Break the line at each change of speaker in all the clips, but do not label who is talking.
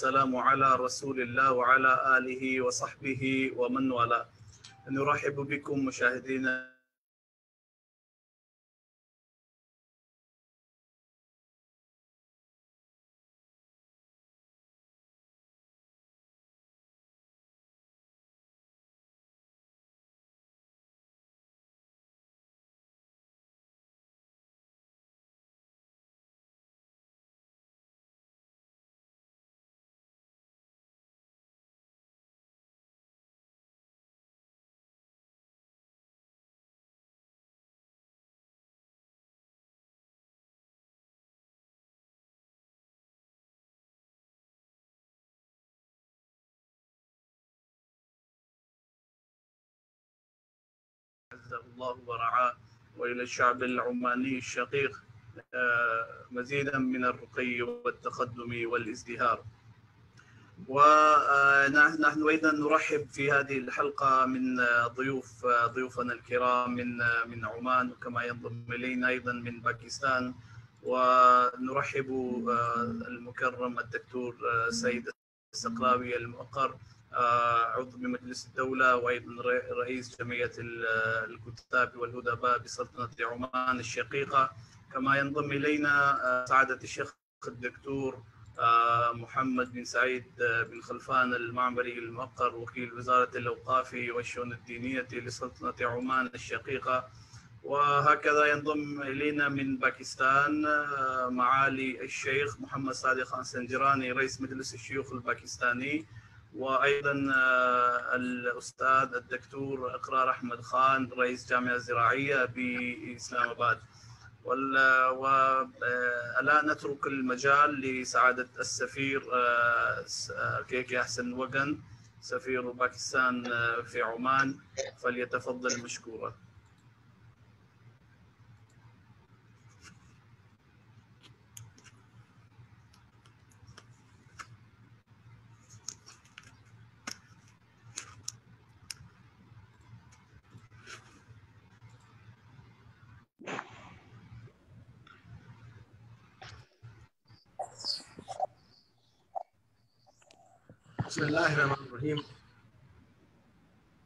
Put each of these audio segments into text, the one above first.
والسلام على رسول الله وعلى آله وصحبه ومن والاه. نرحب بكم مشاهدينا عزه الله ورعاه، وإلى الشعب العماني الشقيق مزيدا من الرقي والتقدم والازدهار. ونحن أيضا نرحب في هذه الحلقة من ضيوفنا الكرام من عمان، وكما ينضم إلينا أيضا من باكستان. ونرحب المكرم الدكتور سيد السقراوي المؤقر، عضو بمجلس الدولة وأيضا رئيس جمعية الكتاب والأدباء بسلطنة عمان الشقيقة. كما ينضم إلينا سعادة الشيخ الدكتور محمد بن سعيد بن خلفان المعمري المؤقر، وكيل وزارة الأوقاف والشؤون الدينية لسلطنة عمان الشقيقة. وهكذا ينضم إلينا من باكستان معالي الشيخ محمد صادق خان سنجراني، رئيس مجلس الشيوخ الباكستاني، وأيضا الأستاذ الدكتور إقرار أحمد خان، رئيس جامعة زراعية بإسلام آباد. والآن نترك المجال لسعادة السفير كيكي أحسن وقن، سفير باكستان في Oman, فليتفضل مشكورا.
Bismillahirrahmanirrahim.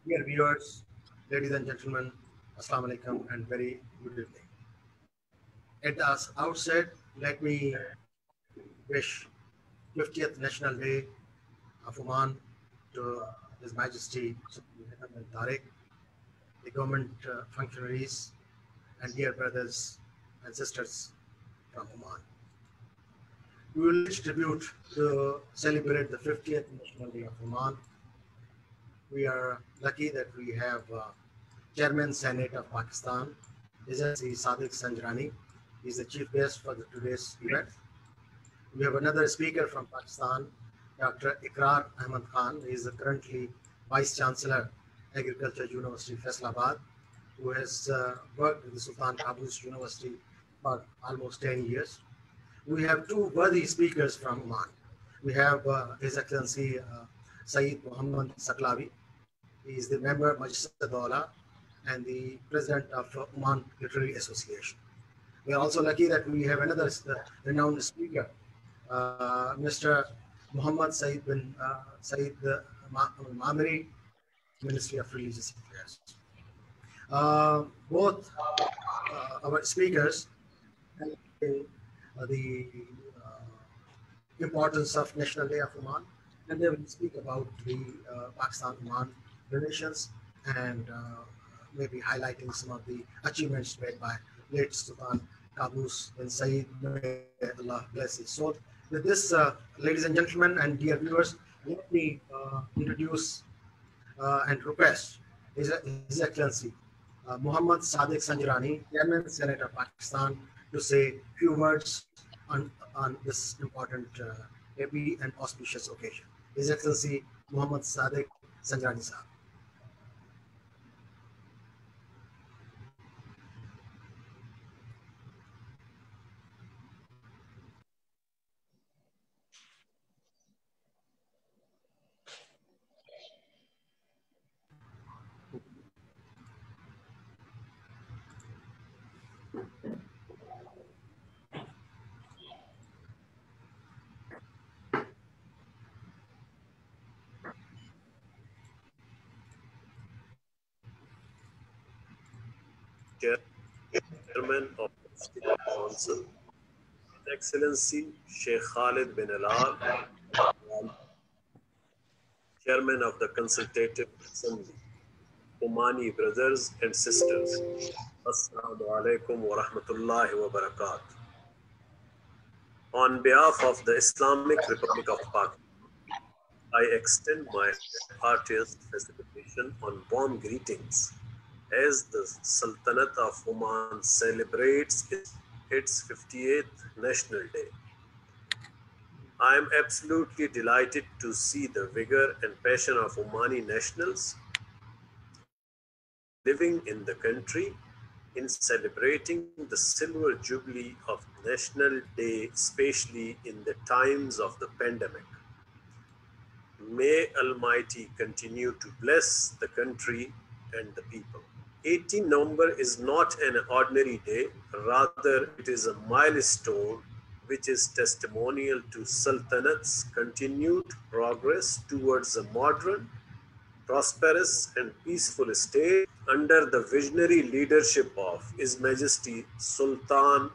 Dear viewers, ladies and gentlemen, Assalamu alaikum and very good evening. At the outset, let me wish 50th National Day of Oman to His Majesty Sultan Tariq, the government functionaries, and dear brothers and sisters from Oman. We will pay tribute to celebrate the 50th National Day of Oman. We are lucky that we have Chairman Senate of Pakistan, His Excellency Sadiq Sanjrani. He is the chief guest for today's event. We have another speaker from Pakistan, Dr. Iqrar Ahmad Khan. He is currently Vice Chancellor, Agriculture University, Faisalabad, who has worked with the Sultan Qaboos University for almost 10 years. We have two worthy speakers from Oman. We have His Excellency Sayyid Muhammad Saklawi. He is the member of Majlis al-Dawla and the president of Oman Literary Association. We are also lucky that we have another renowned speaker, Mr. Muhammad Said bin Said Mamri, Ministry of Religious Affairs. Both our speakers the importance of National Day of Oman, and they will speak about the Pakistan-Oman relations and maybe highlighting some of the achievements made by late Sultan Qaboos bin Said. May Allah bless his soul. With this, ladies and gentlemen and dear viewers, let me introduce and request His Excellency Muhammad Sadiq Sanjrani, Chairman Senate of Pakistan, to say a few words on this important, happy and auspicious occasion. His Excellency Muhammad Sadiq Sanjrani Sahab.
Chairman of the State Council, His Excellency Sheikh Khalid bin Alal, Chairman of the Consultative Assembly, Omani brothers and sisters, Assalamu alaikum wa rahmatullahi wa barakatuh. On behalf of the Islamic Republic of Pakistan, I extend my heartiest felicitation on warm greetings as the Sultanate of Oman celebrates its 58th National Day. I am absolutely delighted to see the vigor and passion of Omani nationals living in the country in celebrating the silver jubilee of National Day, especially in the times of the pandemic. May Almighty continue to bless the country and the people. 18 November is not an ordinary day, rather it is a milestone which is testimonial to Sultanate's continued progress towards a modern, prosperous and peaceful state under the visionary leadership of His Majesty Sultan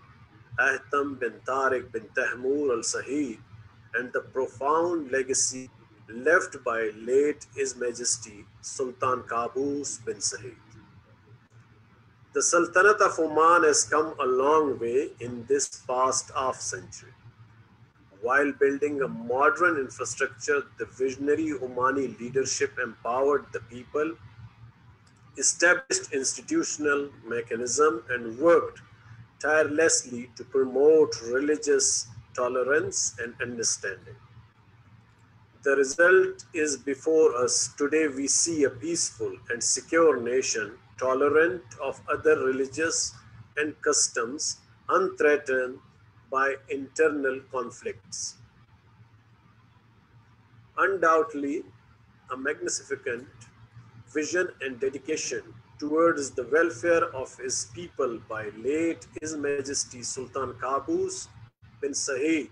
Ahtam bin Tariq bin Tahmur al-Sahid and the profound legacy left by late His Majesty Sultan Qaboos bin Said. The Sultanate of Oman has come a long way in this past half century. While building a modern infrastructure, the visionary Omani leadership empowered the people, established institutional mechanism, and worked tirelessly to promote religious tolerance and understanding. The result is before us. Today we see a peaceful and secure nation, tolerant of other religions and customs, unthreatened by internal conflicts. Undoubtedly, a magnificent vision and dedication towards the welfare of his people by late His Majesty Sultan Qaboos bin Said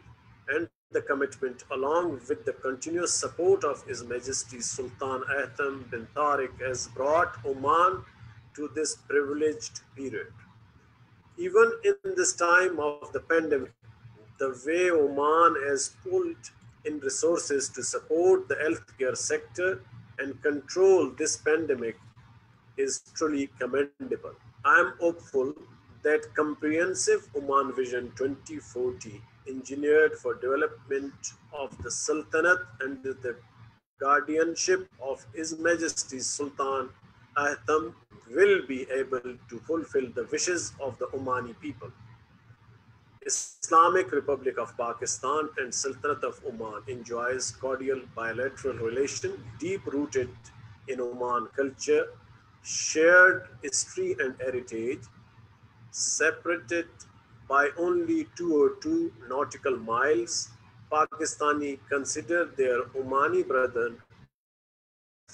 and the commitment along with the continuous support of His Majesty Sultan Ahtam bin Tariq has brought Oman to this privileged period. Even in this time of the pandemic, the way Oman has pulled in resources to support the healthcare sector and control this pandemic is truly commendable. I am hopeful that comprehensive Oman Vision 2040, engineered for development of the Sultanate under the guardianship of His Majesty Sultan Ahtam, will be able to fulfill the wishes of the Omani people. Islamic Republic of Pakistan and Sultanate of Oman enjoys cordial bilateral relation deep-rooted in Oman culture, shared history and heritage, separated by only 202 nautical miles. Pakistani consider their Omani brethren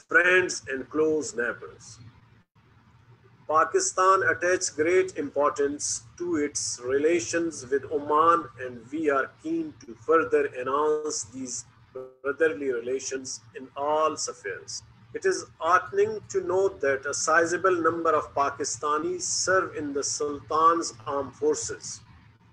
friends and close neighbors. Pakistan attaches great importance to its relations with Oman, and we are keen to further enhance these brotherly relations in all spheres. It is heartening to note that a sizable number of Pakistanis serve in the Sultan's armed forces.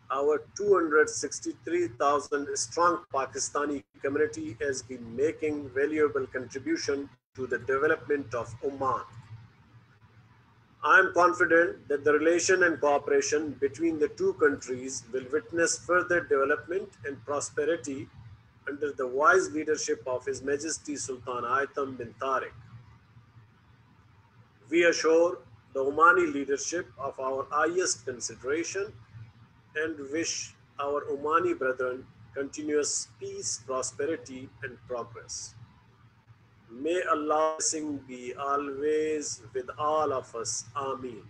Our 263,000 strong Pakistani community has been making valuable contribution to the development of Oman. I am confident that the relation and cooperation between the two countries will witness further development and prosperity under the wise leadership of His Majesty Sultan Ahtam bin Tariq. We assure the Omani leadership of our highest consideration and wish our Omani brethren continuous peace, prosperity, and progress. May Allah's blessing be always with all of us. Ameen.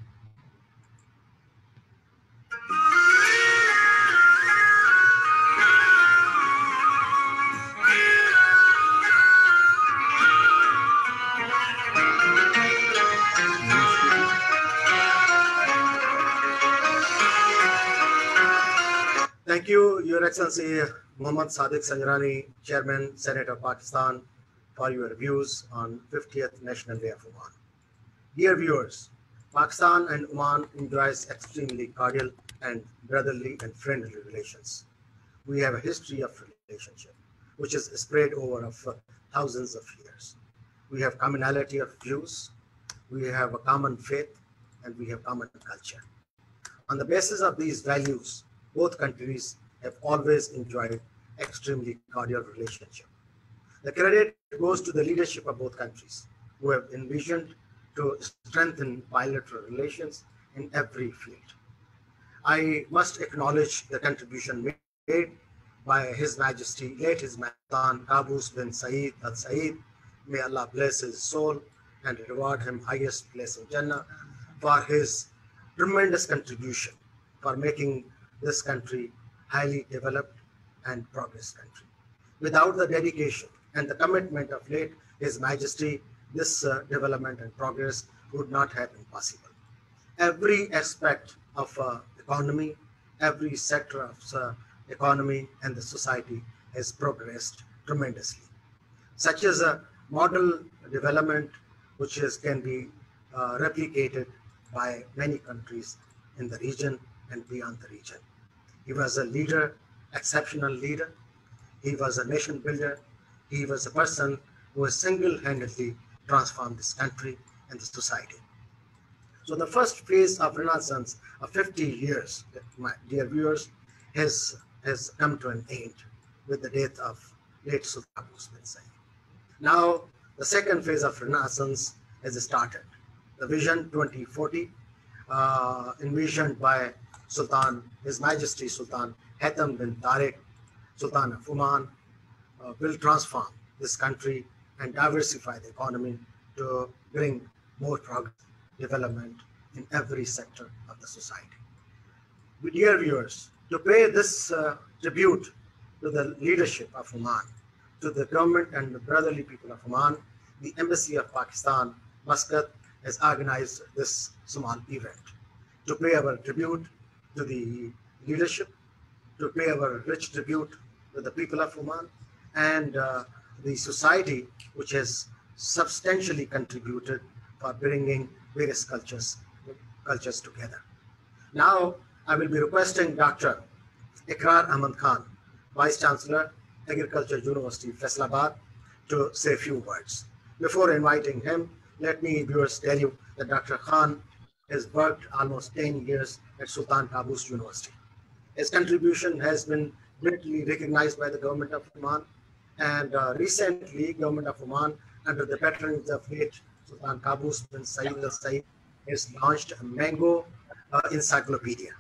Thank you, Your Excellency Muhammad Sadiq Sanjarani, Chairman, Senate of Pakistan, for your views on 50th National Day of Oman. Dear viewers, Pakistan and Oman enjoys extremely cordial and brotherly and friendly relations. We have a history of relationship, which is spread over of thousands of years. We have commonality of views, we have a common faith, and we have common culture. On the basis of these values, both countries have always enjoyed extremely cordial relationship. The credit goes to the leadership of both countries, who have envisioned to strengthen bilateral relations in every field. I must acknowledge the contribution made by His Majesty, late His Majesty Sultan Qaboos bin Saeed Al Saeed. May Allah bless his soul and reward him highest place in Jannah for his tremendous contribution for making this country highly developed and progress country. Without the dedication and the commitment of late His Majesty, this development and progress would not have been possible. Every aspect of economy, every sector of economy and the society has progressed tremendously. Such as a model development which can be replicated by many countries in the region and beyond the region. He was a leader, exceptional leader. He was a nation builder. He was a person who has single-handedly transformed this country and the society. So the first phase of Renaissance of 50 years, my dear viewers, has come to an end with the death of late Sultan Qaboos bin Saeed. Now, the second phase of Renaissance has started. The Vision 2040, envisioned by His Majesty Sultan Haitham bin Tariq, Sultan of Oman, will transform this country and diversify the economy to bring more progress, development in every sector of the society. Dear viewers, to pay this tribute to the leadership of Oman, to the government and the brotherly people of Oman, the Embassy of Pakistan, Muscat, has organized this small event to pay our tribute to the leadership, to pay our rich tribute to the people of Oman and the society which has substantially contributed for bringing various cultures together. Now, I will be requesting Dr. Ikrar Ahmad Khan, Vice Chancellor, Agriculture University, Faisalabad, to say a few words. Before inviting him, let me, viewers, tell you that Dr. Khan has worked almost 10 years at Sultan Qaboos University. His contribution has been greatly recognized by the government of Oman, and recently, government of Oman, under the patronage of late Sultan Qaboos bin Saeed Al Saeed, has launched a Mango encyclopedia.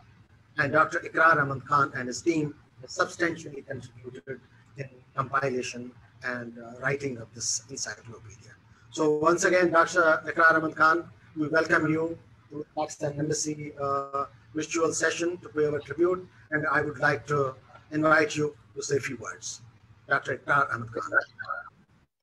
And Dr. Ikrar Ahmad Khan and his team have substantially contributed in compilation and writing of this encyclopedia. So once again, Dr. Ikrar Ahmad Khan, we welcome you to the Pakistan Embassy virtual session to pay our tribute, and I would like to invite you to say a few words. Dr. Ikrar Ahmad Khan.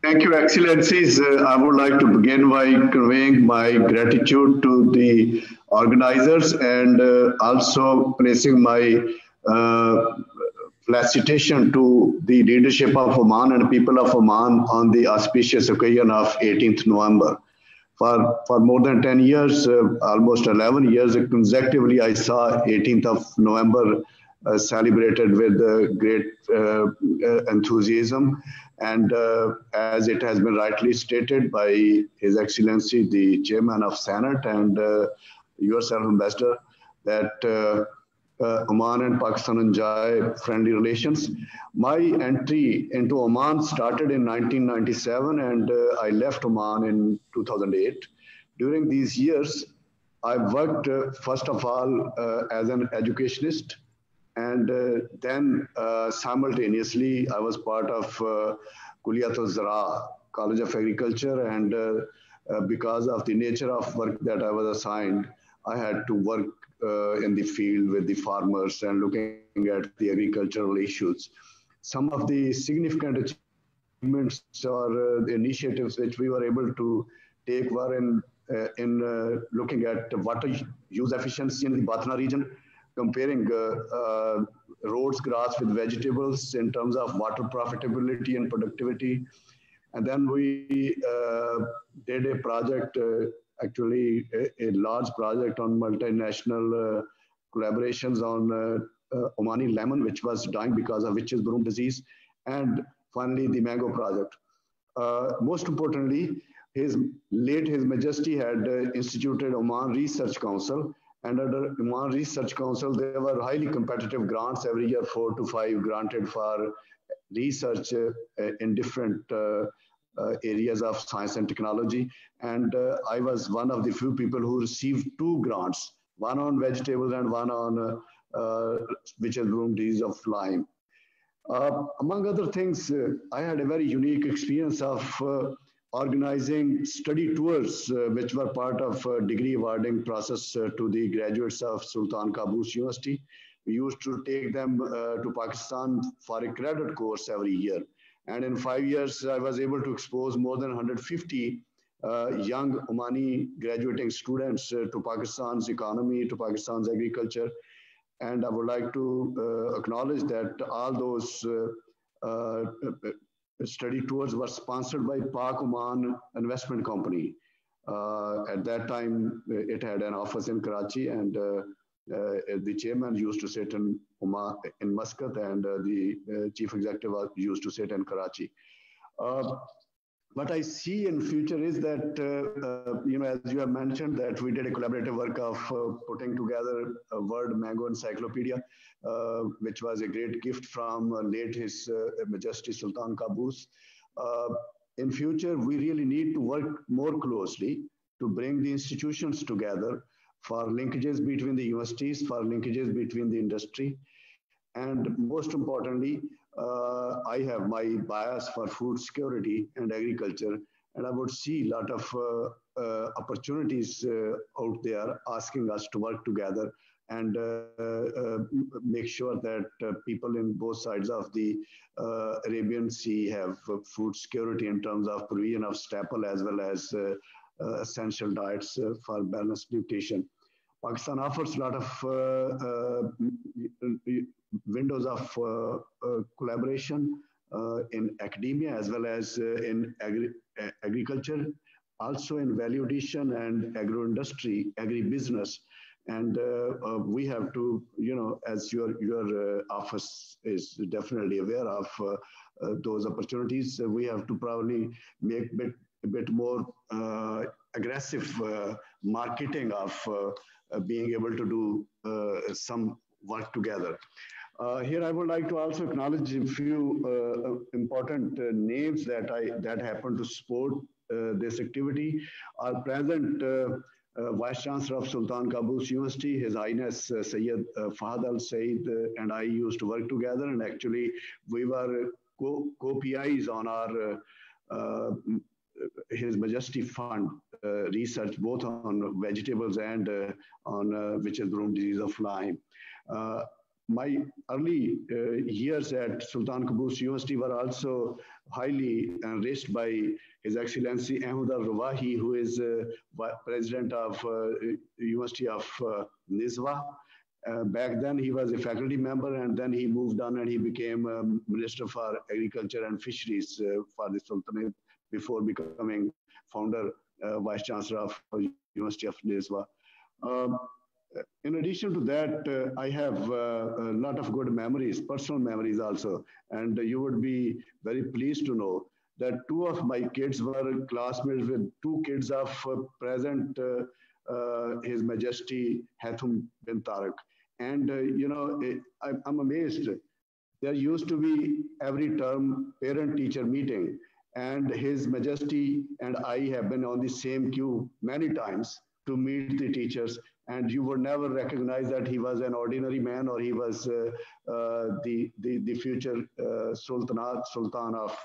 Thank you, Excellencies. I would like to begin by conveying my gratitude to the organizers and also placing my felicitation to the leadership of Oman and people of Oman on the auspicious occasion of 18th November. For more than 10 years, almost 11 years consecutively, I saw 18th of November celebrated with great enthusiasm. And as it has been rightly stated by His Excellency, the Chairman of Senate and yourself, Ambassador, that Oman and Pakistan enjoy friendly relations. My entry into Oman started in 1997 and I left Oman in 2008. During these years, I worked first of all as an educationist, and then simultaneously I was part of Kulliyat al-Zara, College of Agriculture, and because of the nature of work that I was assigned, I had to work in the field with the farmers and looking at the agricultural issues. Some of the significant achievements or the initiatives which we were able to take were in looking at water use efficiency in the Batna region, comparing roads grass with vegetables in terms of water profitability and productivity. And then we did a project actually a large project on multinational collaborations on Omani lemon, which was dying because of witches broom disease, and finally the mango project. Most importantly, His Majesty had instituted Oman Research Council, and under Oman Research Council, there were highly competitive grants every year, 4 to 5 granted for research in different areas of science and technology. And I was one of the few people who received 2 grants, one on vegetables and one on which is room disease of Lyme. Among other things, I had a very unique experience of organizing study tours, which were part of degree awarding process to the graduates of Sultan Qaboos University. We used to take them to Pakistan for a credit course every year. And in 5 years, I was able to expose more than 150 young Omani graduating students to Pakistan's economy, to Pakistan's agriculture. And I would like to acknowledge that all those uh, study tours were sponsored by Pak Oman Investment Company. At that time, it had an office in Karachi, and the chairman used to sit in Oman, in Muscat, and the chief executive used to sit in Karachi. Uh, what I see in future is that, as you have mentioned, that we did a collaborative work of putting together a World Mango Encyclopedia, which was a great gift from late His Majesty Sultan Qaboos. Uh, in future, we really need to work more closely to bring the institutions together for linkages between the universities, for linkages between the industry, and most importantly, I have my bias for food security and agriculture, and I would see a lot of opportunities out there asking us to work together and make sure that people in both sides of the Arabian Sea have food security in terms of provision of staple as well as essential diets for balanced nutrition. Pakistan offers a lot of windows of collaboration in academia as well as in agriculture, also in value addition and agro-industry, agribusiness. And we have to, as your office is definitely aware of those opportunities, we have to probably make a bit more aggressive marketing of being able to do some work together. Here, I would like to also acknowledge a few important names that happen to support this activity. Our present Vice Chancellor of Sultan Qaboos University, His Highness Sayyid Fahad Al Said, and I used to work together, and actually we were co-PIs on our His Majesty Fund research, both on vegetables and on witches broom disease of Lyme. My early years at Sultan Qaboos University were also highly enriched by His Excellency Ahmed Al-Rawahi, who is president of University of Nizwa. Back then, he was a faculty member, and then he moved on and he became Minister for Agriculture and Fisheries for the Sultanate before becoming founder, Vice Chancellor of University of Nizwa. In addition to that, I have a lot of good memories, personal memories also. And you would be very pleased to know that 2 of my kids were classmates with 2 kids of present His Majesty Hathum bin Tariq. And, I'm amazed. There used to be every term parent-teacher meeting, and His Majesty and I have been on the same queue many times to meet the teachers, and you would never recognize that he was an ordinary man or he was the future Sultan of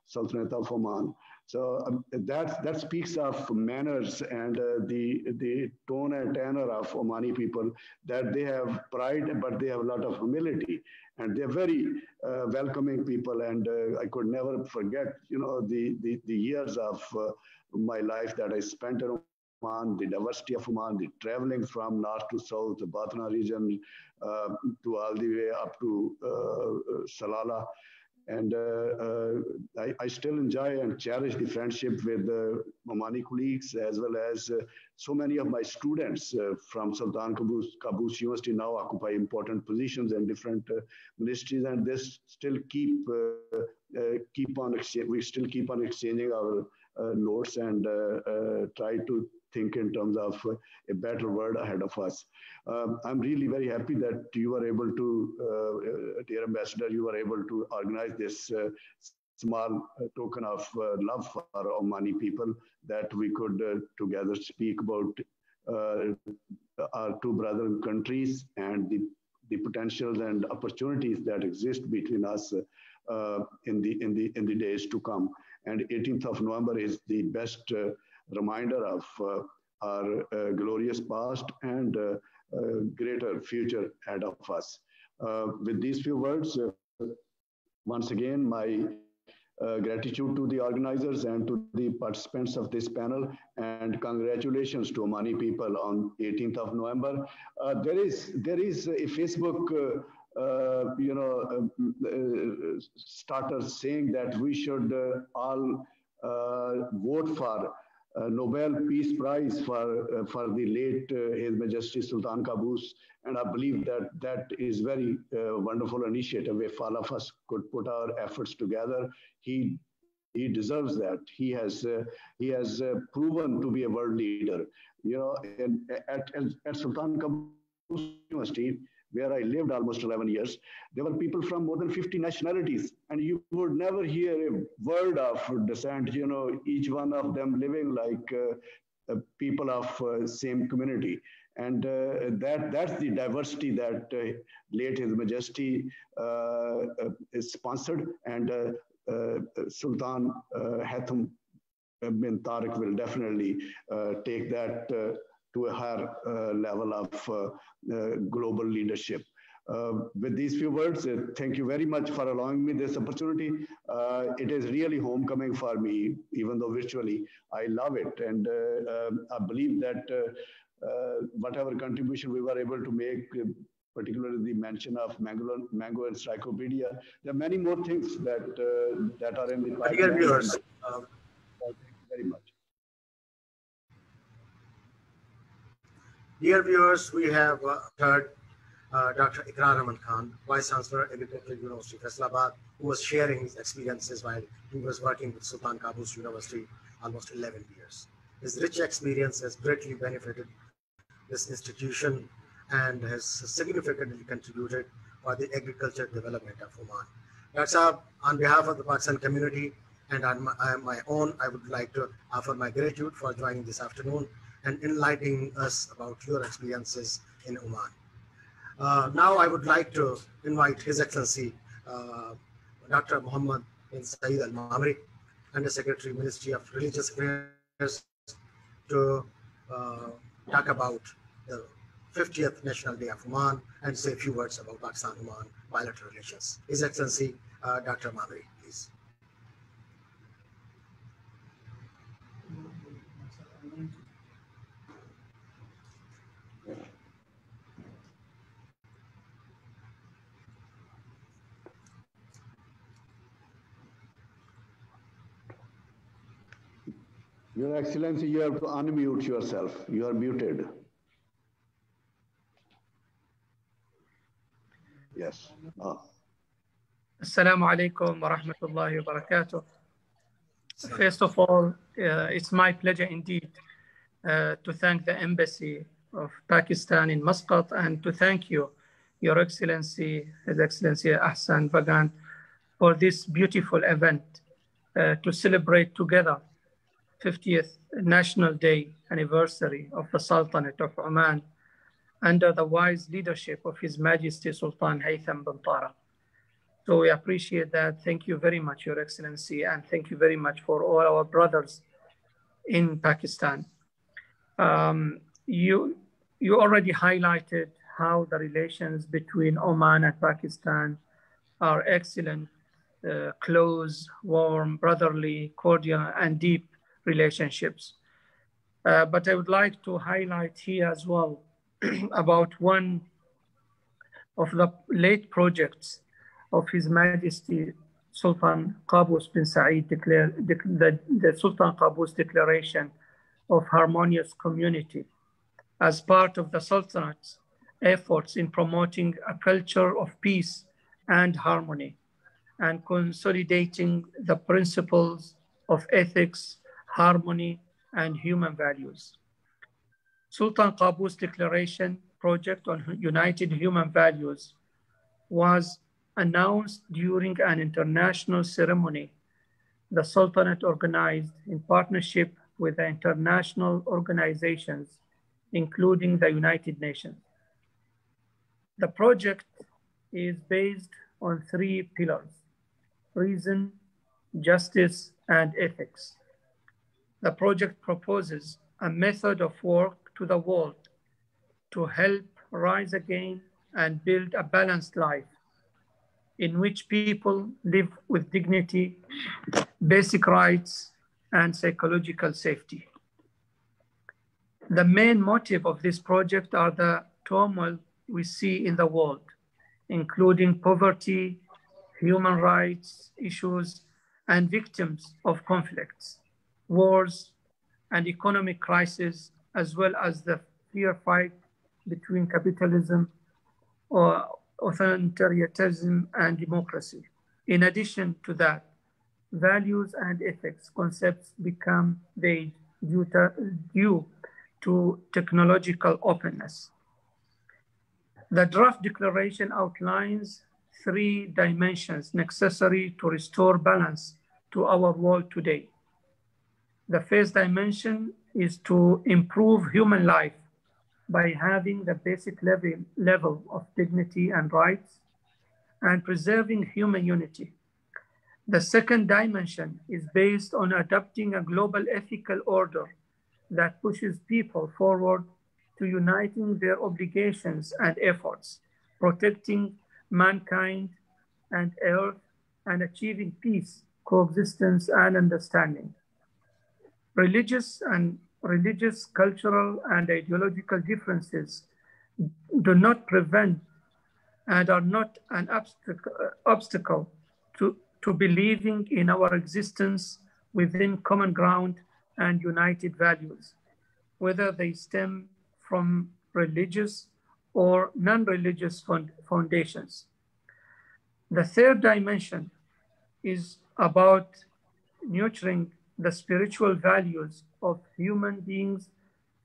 Sultanate of Oman. So that speaks of manners and the tone and tenor of Omani people, that they have pride, but they have a lot of humility, and they're very welcoming people. And I could never forget, the years of my life that I spent in Oman, the diversity of Oman, the traveling from north to south, the Batna region, to all the way up to Salalah. And I still enjoy and cherish the friendship with Omani colleagues, as well as so many of my students from Sultan Qaboos University now occupy important positions in different ministries, and this still we still keep on exchanging our notes and try to think in terms of a better world ahead of us. I'm really very happy that you were able to, dear Ambassador, you were able to organize this small token of love for Omani people, that we could together speak about our two brother countries and the potentials and opportunities that exist between us in the days to come. And 18th of November is the best reminder of our glorious past and greater future ahead of us. With these few words, once again, my gratitude to the organizers and to the participants of this panel, and congratulations to Omani people on 18th of November. There is a Facebook starters saying that we should all vote for Nobel Peace Prize for the late His Majesty Sultan Qaboos, and I believe that that is very wonderful initiative. If all of us could put our efforts together, he deserves that. He has proven to be a world leader. You know, at Sultan Qaboos University, where I lived almost 11 years, there were people from more than 50 nationalities, and you would never hear a word of dissent, you know, each one of them living like people of same community. And that's the diversity that late His Majesty is sponsored, and Sultan Haitham bin Tariq will definitely take that to a higher level of global leadership. With these few words, thank you very much for allowing me this opportunity. It is really homecoming for me, even though virtually. I love it, and I believe that whatever contribution we were able to make, particularly the mention of Mango Encyclopedia, there are many more things that that are in the pipeline.
Dear viewers,
thank you very much.
Dear viewers, we have heard Dr. Iqrar Ahmad Khan, Vice Chancellor, Agricultural University, Faisalabad, who was sharing his experiences while he was working with Sultan Qaboos University almost 11 years. His rich experience has greatly benefited this institution and has significantly contributed for the agriculture development of Oman. That's on behalf of the Pakistan community and on my own, I would like to offer my gratitude for joining this afternoon and enlightening us about your experiences in Oman. Now I would like to invite His Excellency Dr. Muhammad bin Saeed Al-Mamri, Under Secretary, Ministry of Religious Affairs, to talk about the 50th National Day of Oman and say a few words about Pakistan-Oman bilateral relations. His Excellency Dr. Mamri, please.
Your Excellency, you have to unmute yourself. You are muted. Yes.
Assalamu alaikum wa rahmatullahi wa barakatuh. First of all, it's my pleasure indeed to thank the Embassy of Pakistan in Muscat and to thank you, Your Excellency, His Excellency Ahsan Bagan, for this beautiful event to celebrate together 50th National Day anniversary of the Sultanate of Oman under the wise leadership of His Majesty Sultan Haitham bin Tariq. So we appreciate that. Thank you very much, Your Excellency, and thank you very much for all our brothers in Pakistan. You already highlighted how the relations between Oman and Pakistan are excellent, close, warm, brotherly, cordial, and deep relationships. But I would like to highlight here as well about one of the late projects of His Majesty Sultan Qaboos bin Said the Sultan Qaboos Declaration of Harmonious Community as part of the Sultanate's efforts in promoting a culture of peace and harmony and consolidating the principles of ethics, harmony, and human values. Sultan Qaboos Declaration Project on United Human Values was announced during an international ceremony the Sultanate organized in partnership with the international organizations, including the United Nations. The project is based on 3 pillars: reason, justice, and ethics. The project proposes a method of work to the world to help rise again and build a balanced life in which people live with dignity, basic rights, and psychological safety. The main motive of this project are the turmoil we see in the world, including poverty, human rights issues, and victims of conflicts, wars, and economic crisis, as well as the fair fight between capitalism or authoritarianism and democracy. In addition to that, values and ethics concepts become vague due to technological openness. The draft declaration outlines 3 dimensions necessary to restore balance to our world today. The first dimension is to improve human life by having the basic level of dignity and rights and preserving human unity. The second dimension is based on adopting a global ethical order that pushes people forward to uniting their obligations and efforts, protecting mankind and earth, and achieving peace, coexistence, and understanding. Religious, cultural, and ideological differences do not prevent and are not an obstacle to believing in our existence within common ground and united values, whether they stem from religious or non-religious foundations. The third dimension is about nurturing the spiritual values of human beings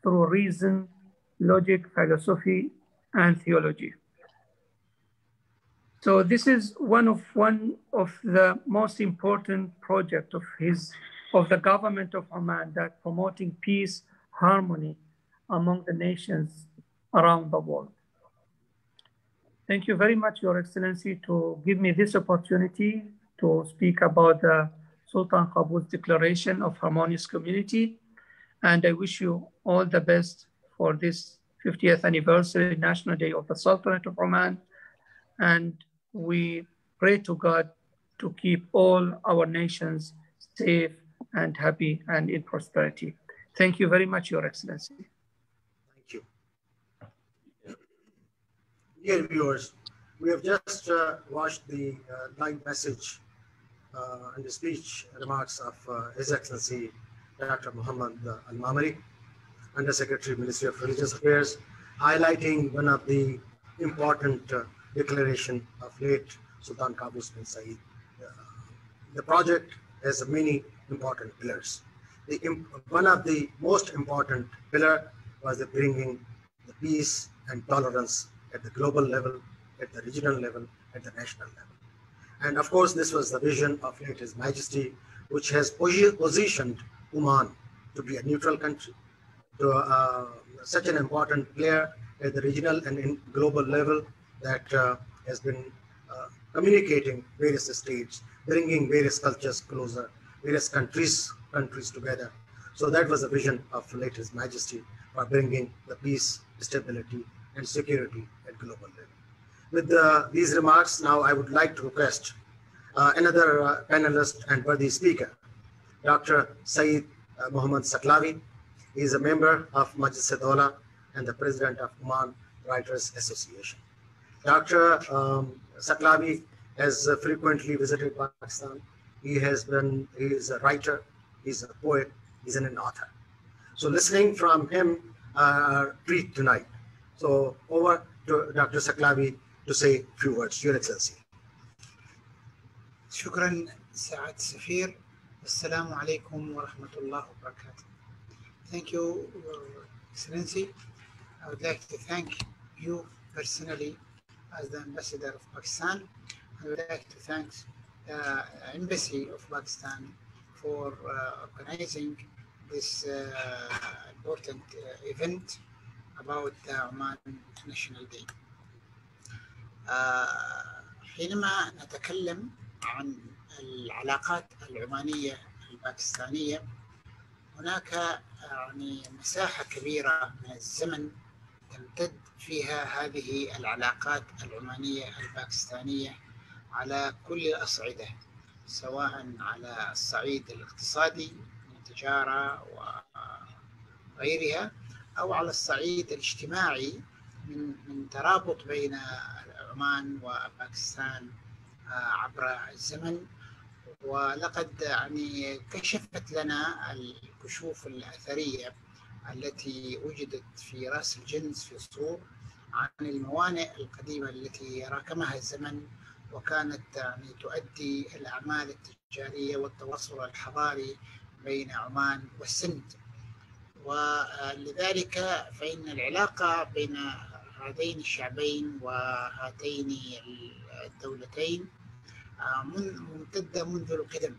through reason, logic, philosophy, and theology. So this is one of the most important projects of the government of Oman, that promoting peace, harmony among the nations around the world. Thank you very much, Your Excellency, to give me this opportunity to speak about the Sultan Qaboos Declaration of Harmonious Community. And I wish you all the best for this 50th anniversary National Day of the Sultanate of Oman. And we pray to God to keep all our nations safe and happy and in prosperity. Thank you very much, Your Excellency.
Thank you. Dear viewers, we have just watched the live message and the speech remarks of His Excellency Dr. Muhammad Al-Mamari, Undersecretary, Ministry of Religious Affairs, highlighting one of the important declaration of late Sultan Qaboos bin Said. The project has many important pillars. One of the most important pillar was the bringing the peace and tolerance at the global level, at the regional level, at the national level. And of course, this was the vision of late His Majesty, which has positioned Oman to be a neutral country, to such an important player at the regional and in global level that has been communicating various states, bringing various cultures closer, various countries together. So that was the vision of late His Majesty for bringing the peace, stability, and security at global level. With these remarks, now I would like to request another panelist and worthy speaker, Dr. Saeed Muhammad Saklawi. He is a member of Majlis-e-Dawla and the president of Oman Writers Association. Dr. Saklawi has frequently visited Pakistan. He is a writer, he's a poet, he's an author. So listening from him, treat tonight. So over to Dr. Saklavi to say a few words. Your Excellency.
شكرا سعادة السفير. السلام عليكم ورحمة الله وبركاته. Thank you, Your Excellency. I would like to thank you personally as the Ambassador of Pakistan. I would like to thank the Embassy of Pakistan for organizing this important event about the Oman National Day. حينما نتكلم عن العلاقات العمانية الباكستانية، هناك يعني مساحة كبيرة من الزمن تمتد فيها هذه العلاقات العمانية الباكستانية على كل الأصعدة، سواء على الصعيد الاقتصادي من التجارة وغيرها، أو على الصعيد الاجتماعي من ترابط بين عمان وباكستان عبر الزمن. ولقد يعني كشفت لنا الكشوف الأثرية التي وجدت في رأس الجنز في صور عن الموانئ القديمة التي راكمها الزمن، وكانت يعني تؤدي الأعمال التجارية والتواصل الحضاري بين عمان والسند. ولذلك فإن العلاقة بين هذين الشعبين وهاتين الدولتين ممتدة منذ القدم،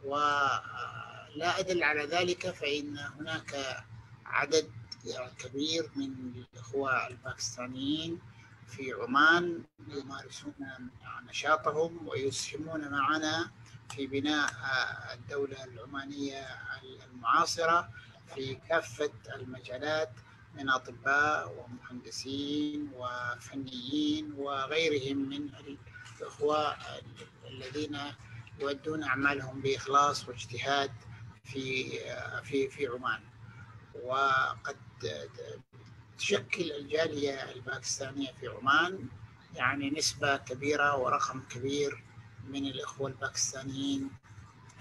ولا أدل على ذلك فإن هناك عدد كبير من الإخوة الباكستانيين في عمان يمارسون نشاطهم ويسهمون معنا في بناء الدولة العمانية المعاصرة في كافة المجالات، من أطباء ومهندسين وفنيين وغيرهم من الإخوة الذين يؤدون أعمالهم بإخلاص واجتهاد في عمان. وقد تشكل الجالية الباكستانية في عمان يعني نسبة كبيرة ورقم كبير من الإخوة الباكستانيين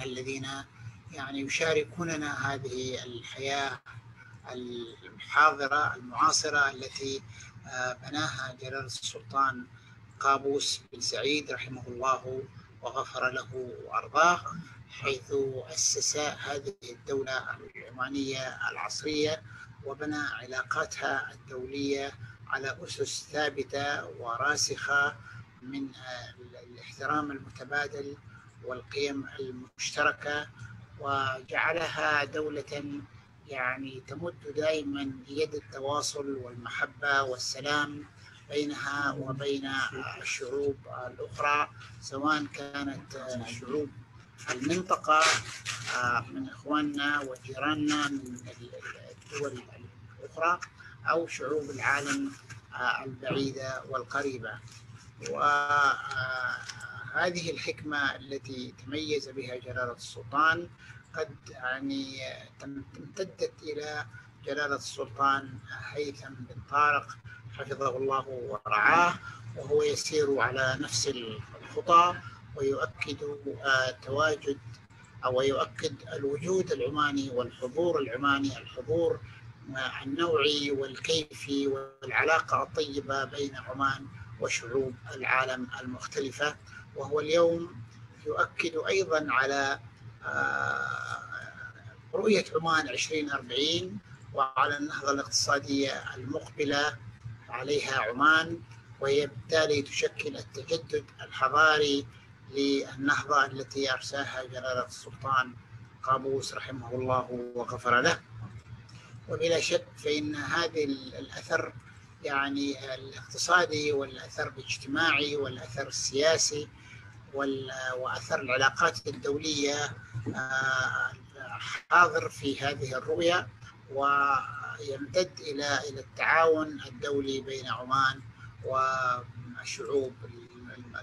الذين يعني يشاركوننا هذه الحياة الحاضرة المعاصرة التي بناها جلالة السلطان قابوس بن سعيد رحمه الله وغفر له وأرضاه، حيث أسس هذه الدولة العمانية العصرية وبنى علاقاتها الدولية على أسس ثابتة وراسخة من الاحترام المتبادل والقيم المشتركة، وجعلها دولة يعني تمد دائما يد التواصل والمحبة والسلام بينها وبين الشعوب الأخرى، سواء كانت شعوب المنطقة من إخواننا وجيراننا من الدول الأخرى أو شعوب العالم البعيدة والقريبة. وهذه الحكمة التي تميز بها جلالة السلطان قد يعني امتدت إلى جلالة السلطان هيثم بن طارق حفظه الله ورعاه، وهو يسير على نفس الخطى ويؤكد تواجد أو يؤكد الوجود العماني والحضور العماني، الحضور النوعي والكيفي والعلاقة الطيبة بين عمان وشعوب العالم المختلفة. وهو اليوم يؤكد أيضا على رؤية عمان 2040 وعلى النهضة الاقتصادية المقبلة عليها عمان، وهي بالتالي تشكل التجدد الحضاري للنهضة التي أرساها جلالة السلطان قابوس رحمه الله وغفر له. وبلا شك فإن هذا الأثر يعني الاقتصادي والأثر الاجتماعي والأثر السياسي وأثر العلاقات الدولية حاضر في هذه الرؤية، ويمتد إلى التعاون الدولي بين عمان وشعوب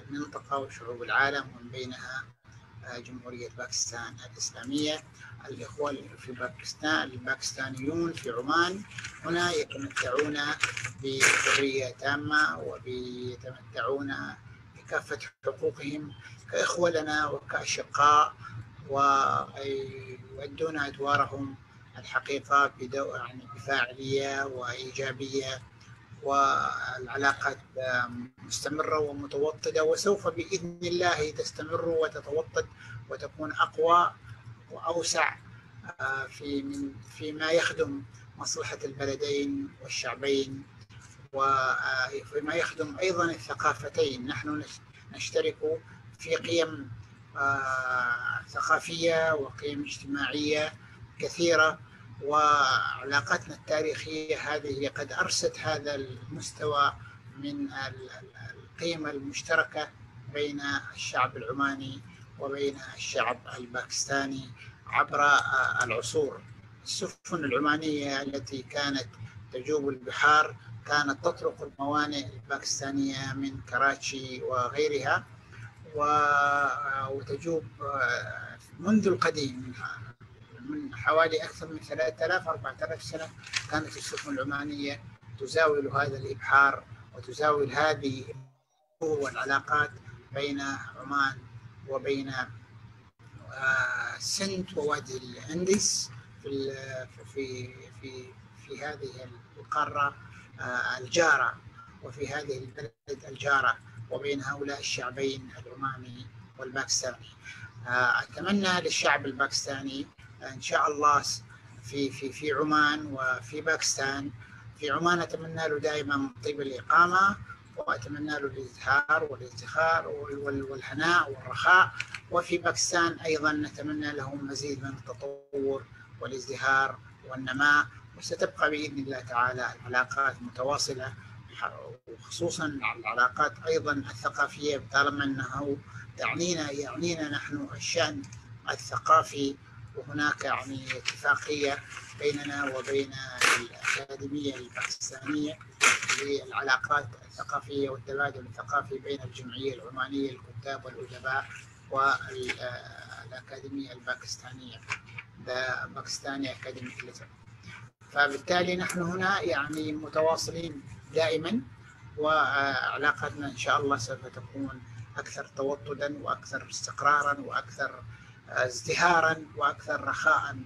المنطقة وشعوب العالم، ومن بينها جمهورية باكستان الإسلامية. الإخوة في باكستان الباكستانيون في عمان هنا يتمتعون بحرية تامة ويتمتعون كافة حقوقهم كإخوة لنا وكأشقاء، ويؤدون أدوارهم الحقيقة يعني بفاعلية وإيجابية، والعلاقات مستمرة ومتوطدة، وسوف بإذن الله تستمر وتتوطد وتكون أقوى وأوسع فيما يخدم مصلحة البلدين والشعبين، وفيما يخدم أيضا الثقافتين. نحن نشترك في قيم ثقافية وقيم اجتماعية كثيرة، وعلاقتنا التاريخية هذه قد أرست هذا المستوى من القيم المشتركة بين الشعب العماني وبين الشعب الباكستاني عبر العصور. السفن العمانية التي كانت تجوب البحار كانت تطرق الموانئ الباكستانية من كراتشي وغيرها، وتجوب منذ القديم، من حوالي أكثر من 3000-4000 سنة كانت السفن العمانية تزاول هذا الإبحار وتزاول هذه العلاقات بين عمان وبين سنت ووادي الأنديس في هذه القارة الجارة، وفي هذه البلد الجارة، وبين هؤلاء الشعبين العماني والباكستاني. أتمنى للشعب الباكستاني إن شاء الله في عمان وفي باكستان. في عمان أتمنى له دائما طيب الإقامة، وأتمنى له الازدهار والازدخار والهناء والرخاء. وفي باكستان أيضا نتمنى لهم مزيد من التطور والازدهار والنماء، وستبقى بإذن الله تعالى العلاقات متواصلة، وخصوصا العلاقات أيضا الثقافية، طالما أنه يعنينا نحن الشأن الثقافي. وهناك يعني اتفاقية بيننا وبين الأكاديمية الباكستانية للعلاقات الثقافية والتبادل الثقافي بين الجمعية العمانية للكتاب والأدباء والأكاديمية الباكستانية، The Pakistani Academic Letter. فبالتالي نحن هنا يعني متواصلين دائما، وعلاقتنا إن شاء الله سوف تكون أكثر توطدا وأكثر استقرارا وأكثر ازدهارا وأكثر رخاء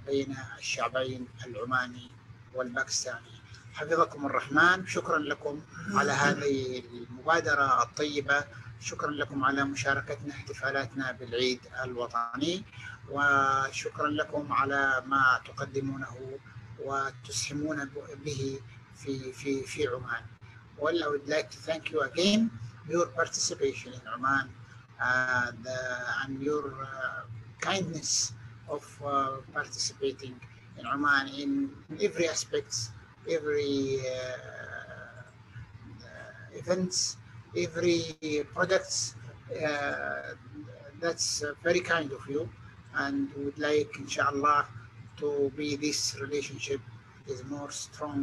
بين الشعبين العماني والباكستاني. حفظكم الرحمن. شكرا لكم على هذه المبادرة الطيبة، شكرا لكم على مشاركتنا احتفالاتنا بالعيد الوطني، وشكرا لكم على ما تقدمونه وتسهمون به في Oman. Well, I would like to thank you again your participation in Oman and your kindness of participating in Oman in every aspects, every events, every products. That's very kind of you, and would like, inshallah, to be this relationship is more strong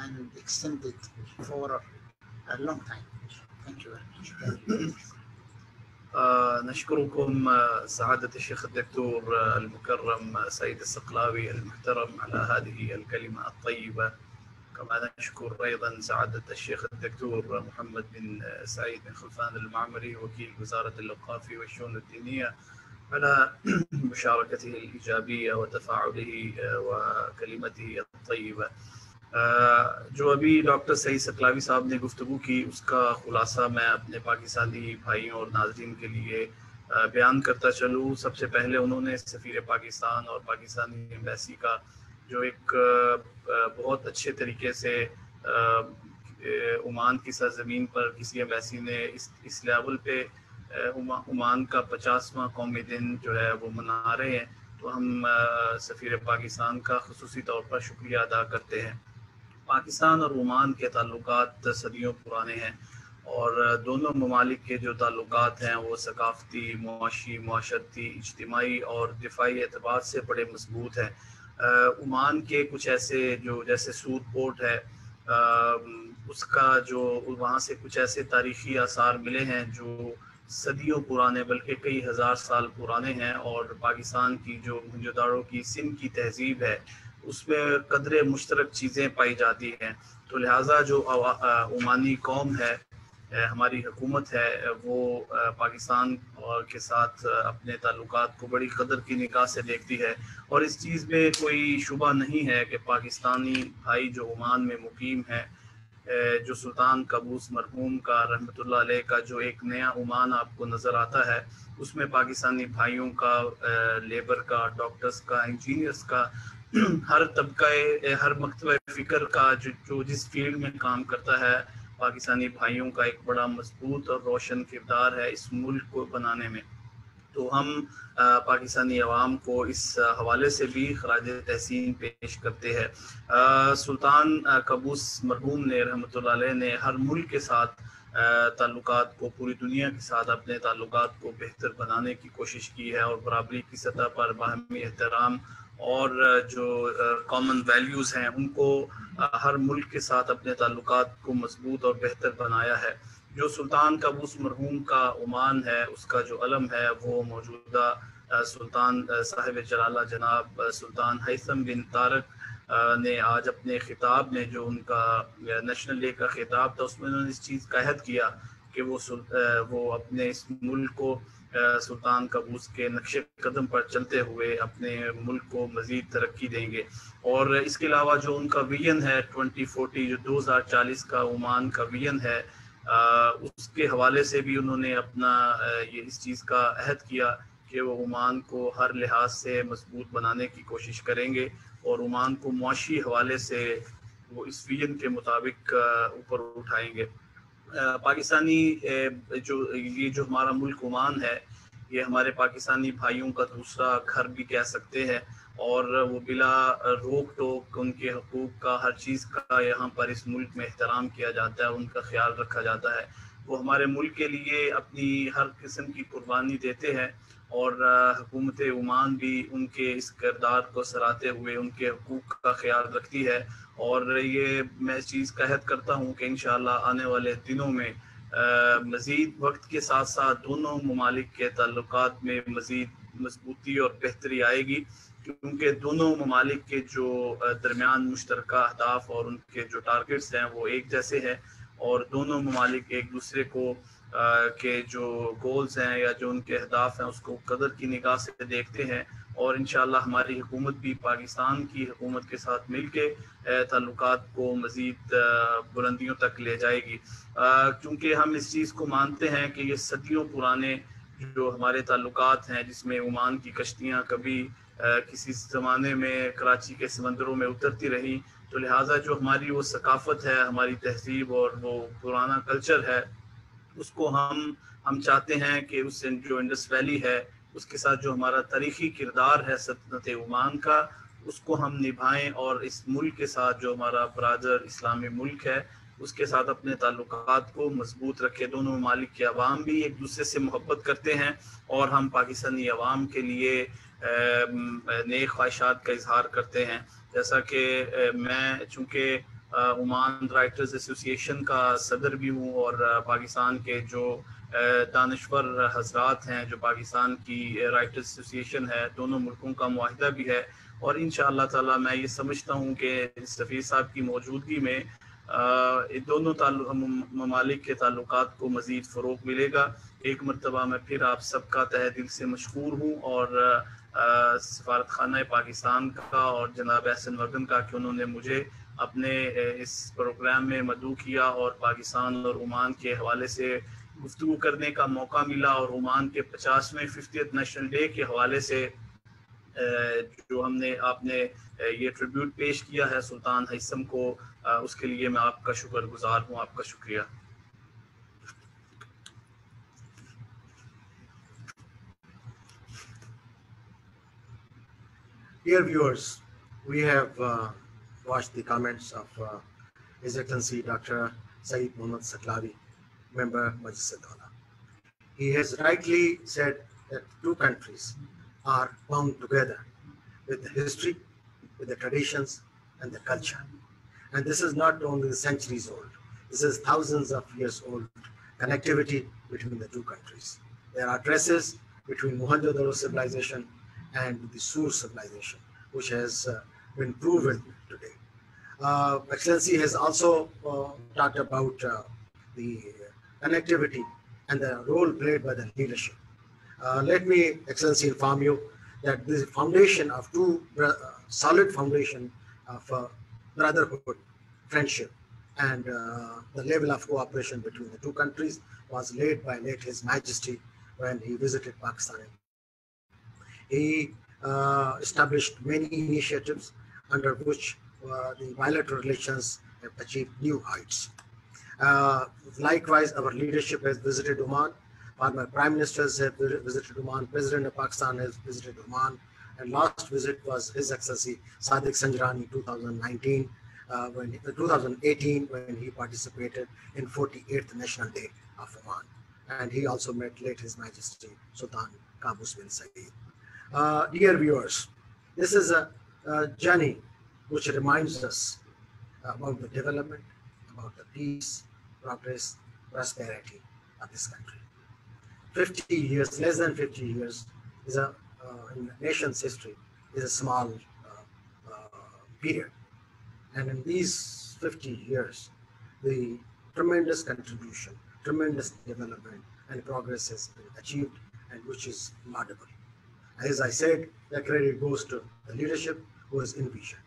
and extended for a long time. Thank you very much.
نشكركم سعادة الشيخ الدكتور المكرم سيد السقلاوي المحترم على هذه الكلمة الطيبة. كما نشكر أيضا سعادة الشيخ الدكتور محمد بن سعيد بن خلفان المعمري وكيل وزارة الأوقاف والشؤون الدينية على مشاركته الإيجابية وتفاعله وكلمته الطيبة. जो अभी doctor Saeed सकलावी साहब ने गुफ्तगू की, उसका खुलासा मैं अपने पाकिस्तानी भाइयों और नाज़रीन के लिए बयान करता चलूँ। सबसे पहले उन्होंने सफ़ीर पाकिस्तान और पाकिस्तानी एम्बेसी का जो एक बहुत अच्छे तरीके से ओमान की सरज़मीन पर किसी एम्बेसी ने इस लेवल पे ओमान का 50वां कौमी दिन जो है वो मना रहे हैं, तो हम सफ़ीर पाकिस्तान का ख़ुसूसी तौर पर शुक्रिया अदा करते हैं। पाकिस्तान और ओमान के ताल्लुकात सदियों पुराने हैं और दोनों ममालिक के जो ताल्लुकात हैं वो सकाफ़ती, मुआशी, मुआशरती, इज्तिमाई और दिफाई एतबार से बड़े मजबूत हैं। ओमान के कुछ ऐसे जो जैसे सूर पोर्ट है, उसका जो वहाँ से कुछ ऐसे तारीख़ी आसार मिले हैं जो सदियों पुराने बल्कि कई हज़ार साल पुराने हैं, और पाकिस्तान की जो मुंजदारों की सिंध की तहज़ीब है उसमें कदरे मुश्तरक चीज़ें पाई जाती हैं। तो लिहाजा जो ओमानी कौम है ہماری حکومت ہے وہ پاکستان کے ساتھ اپنے تعلقات کو بڑی قدر کی نگاہ سے دیکھتی ہے، اور اس چیز میں کوئی شبہ نہیں ہے کہ پاکستانی بھائی جو عمان میں مقیم ہیں، جو سلطان قابوس مرحوم کا رحمۃ اللہ علیہ کا جو ایک نیا عمان آپ کو نظر آتا ہے، اس میں پاکستانی بھائیوں کا، لیبر کا، ڈاکٹرز کا، انجینئرز کا، ہر طبقہ، ہر مکتبہ فکر کا جو جس فیلڈ میں کام کرتا ہے، پاکستانی بھائیوں کا ایک بڑا مضبوط اور روشن کردار ہے اس ملک کو بنانے میں۔ تو ہم پاکستانی عوام کو اس حوالے سے بھی خراج تحسین پیش کرتے ہیں۔ سلطان قابوس مرحوم نے رحمۃ اللہ علیہ نے ہر ملک کے ساتھ تعلقات کو، پوری دنیا کے ساتھ اپنے تعلقات کو بہتر بنانے کی کوشش کی ہے، اور برابری کی سطح پر باہمی احترام اور جو کامن ویلیوز ہیں ان کو ہر ملک کے ساتھ اپنے تعلقات کو مضبوط اور بہتر بنایا ہے۔ جو سلطان قابوس مرحوم کا عمان ہے، اس کا جو علم ہے وہ موجودہ سلطان صاحب جلالہ جناب سلطان ہیثم بن طارق نے آج اپنے خطاب میں، جو ان کا نیشنل ڈے کا خطاب تھا، اس میں انہوں نے اس چیز کا عہد کیا کہ وہ اپنے اس ملک کو سلطان قابوس کے نقش قدم پر چلتے ہوئے اپنے ملک کو مزید ترقی دیں گے۔ اور اس کے علاوہ جو ان کا ویژن ہے 2040، جو 2040 کا عمان کا ویژن ہے، اس کے حوالے سے بھی انہوں نے اپنا یہ اس چیز کا عہد کیا کہ وہ عمان کو ہر لحاظ سے مضبوط بنانے کی کوشش کریں گے، اور عمان کو معاشی حوالے سے وہ اس ویژن کے مطابق اوپر اٹھائیں گے۔ پاکستانی یہ جو ہمارا ملک عمان ہے، یہ ہمارے پاکستانی بھائیوں کا دوسرا گھر بھی کہہ سکتے ہیں، اور وہ بلا روک ٹوک ان کے حقوق کا، ہر چیز کا یہاں پر اس ملک میں احترام کیا جاتا ہے، ان کا خیال رکھا جاتا ہے۔ وہ ہمارے ملک کے لیے اپنی ہر قسم کی قربانی دیتے ہیں، اور حکومت عمان بھی ان کے اس کردار کو سراہتے ہوئے ان کے حقوق کا خیال رکھتی ہے۔ اور یہ میں اس چیز کا عہد کرتا ہوں کہ انشاءاللہ آنے والے دنوں میں مزید وقت کے ساتھ ساتھ دونوں ممالک کے تعلقات میں مزید مضبوطی اور بہتری آئے گی، کیونکہ دونوں ممالک کے جو درمیان مشترکہ اہداف اور ان کے جو ٹارگٹس ہیں وہ ایک جیسے ہیں، اور دونوں ممالک ایک دوسرے کو کے جو گولز ہیں یا جو ان کے اہداف ہیں اس کو قدر کی نگاہ سے دیکھتے ہیں، اور انشاءاللہ ہماری حکومت بھی پاکستان کی حکومت کے ساتھ مل کے تعلقات کو مزید بلندیوں تک لے جائے گی، کیونکہ ہم اس چیز کو مانتے ہیں کہ یہ صدیوں پرانے جو ہمارے تعلقات ہیں، جس میں عمان کی کشتیاں کبھی کسی زمانے میں کراچی کے سمندروں میں اترتی رہی، تو لہٰذا جو ہماری وہ ثقافت ہے، ہماری تہذیب اور وہ پرانا کلچر ہے، اس کو ہم چاہتے ہیں کہ اس سے جو انڈس ویلی ہے اس کے ساتھ جو ہمارا تاریخی کردار ہے سلطنت عمان کا، اس کو ہم نبھائیں، اور اس ملک کے ساتھ جو ہمارا برادر اسلامی ملک ہے اس کے ساتھ اپنے تعلقات کو مضبوط رکھے۔ دونوں ممالک کے عوام بھی ایک دوسرے سے محبت کرتے ہیں، اور ہم پاکستانی عوام کے لیے نیک خواہشات کا اظہار کرتے ہیں۔ جیسا کہ میں چونکہ عمان رائٹرز ایسوسی ایشن کا صدر بھی ہوں، اور پاکستان کے جو دانشور حضرات ہیں، جو پاکستان کی رائٹرز ایسوسی ایشن ہے، دونوں ملکوں کا معاہدہ بھی ہے، اور انشاءاللہ تعالی میں یہ سمجھتا ہوں کہ سفیر صاحب کی موجودگی میں دونوں ممالک کے تعلقات کو مزید فروغ ملے گا۔ ایک مرتبہ میں پھر آپ سب کا تہہ دل سے مشکور ہوں، اور سفارت خانہ پاکستان کا اور جناب احسن وردن کا کہ انہوں نے مجھے اپنے اس پروگرام میں مدعو کیا، اور پاکستان اور عمان کے حوالے سے گفتگو کرنے کا موقع ملا، اور عمان کے 50ویں 50th نیشنل ڈے کے حوالے سے جو آپ نے یہ ٹریبیوٹ پیش کیا ہے سلطان ہیثم کو، اس کے لیے میں آپ کا شکر گزار ہوں۔ آپ کا شکریہ۔
Dear viewers, we have watched the comments of His Excellency Dr. Saeed Muhammad Saklawi, Member Majlis Dawla. He has rightly said that two countries are bound together with the history, with the traditions and the culture. And this is not only centuries old, this is thousands of years old connectivity between the two countries. There are traces between Mohenjo-daro civilization and the Sur civilization, which has been proven today. Excellency has also talked about the connectivity, and the role played by the leadership. Let me, Excellency, inform you that the foundation of solid foundation of brotherhood, friendship, and the level of cooperation between the two countries was laid by late His Majesty when he visited Pakistan. He established many initiatives under which the bilateral relations have achieved new heights. Likewise, our leadership has visited Oman. Former prime ministers have visited Oman. President of Pakistan has visited Oman. And last visit was His Excellency Sadiq Sanjarani 2019, 2018, when he participated in 48th National Day of Oman. And he also met late His Majesty Sultan Qaboos bin Saeed. Dear viewers, this is a journey which reminds us about the development, about the peace, progress, prosperity of this country. 50 years, less than 50 years, is in the nation's history, is a small period. And in these 50 years, the tremendous contribution, tremendous development and progress has been achieved, and which is laudable. As I said, the credit goes to the leadership who has envisioned.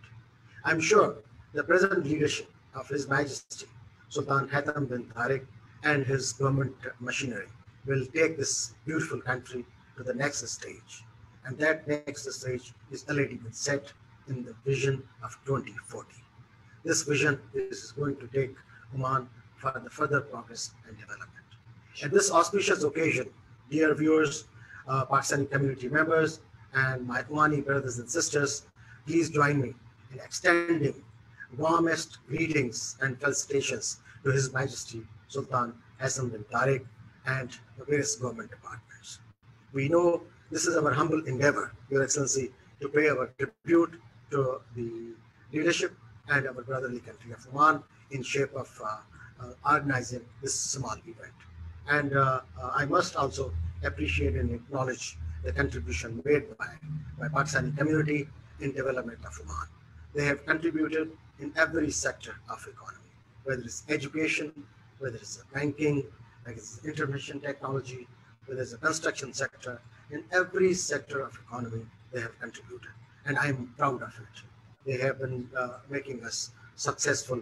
I'm sure the present leadership of His Majesty Sultan Haitham bin Tariq and his government machinery will take this beautiful country to the next stage. And that next stage is already been set in the vision of 2040. This vision is going to take Oman for the further progress and development. At this auspicious occasion, dear viewers, Pakistani community members, and my Omani brothers and sisters, please join me in extending warmest greetings and felicitations to His Majesty Sultan Haitham bin Tariq and the various government departments. We know this is our humble endeavor, Your Excellency, to pay our tribute to the leadership and our brotherly country of Oman in shape of organizing this small event. And I must also appreciate and acknowledge the contribution made by Pakistani community in development of Oman. They have contributed in every sector of economy, whether it's education, whether it's banking, whether it's information technology, whether it's the construction sector. In every sector of economy, they have contributed, and I'm proud of it. They have been making us successful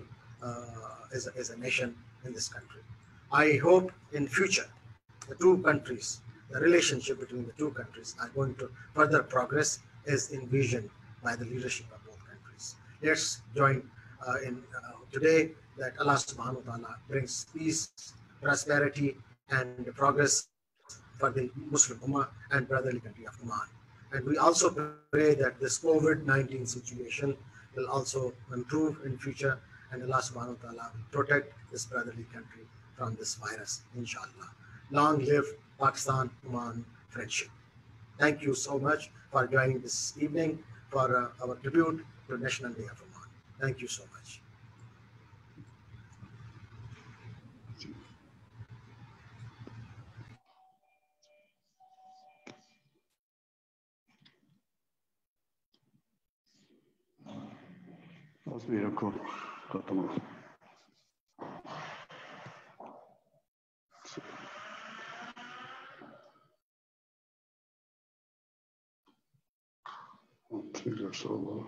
as a nation in this country. I hope in future the two countries, the relationship between the two countries are going to further progress as envisioned by the leadership of both countries. Let's join in today that Allah subhanahu wa ta'ala brings peace, prosperity, and progress for the Muslim Ummah and brotherly country of Oman. And we also pray that this COVID-19 situation will also improve in future, and Allah subhanahu wa ta'ala will protect this brotherly country from this virus, inshallah. Long live Pakistan Oman friendship. Thank you so much for joining this evening for our tribute to National Day of Oman. Thank you so much.
That's all.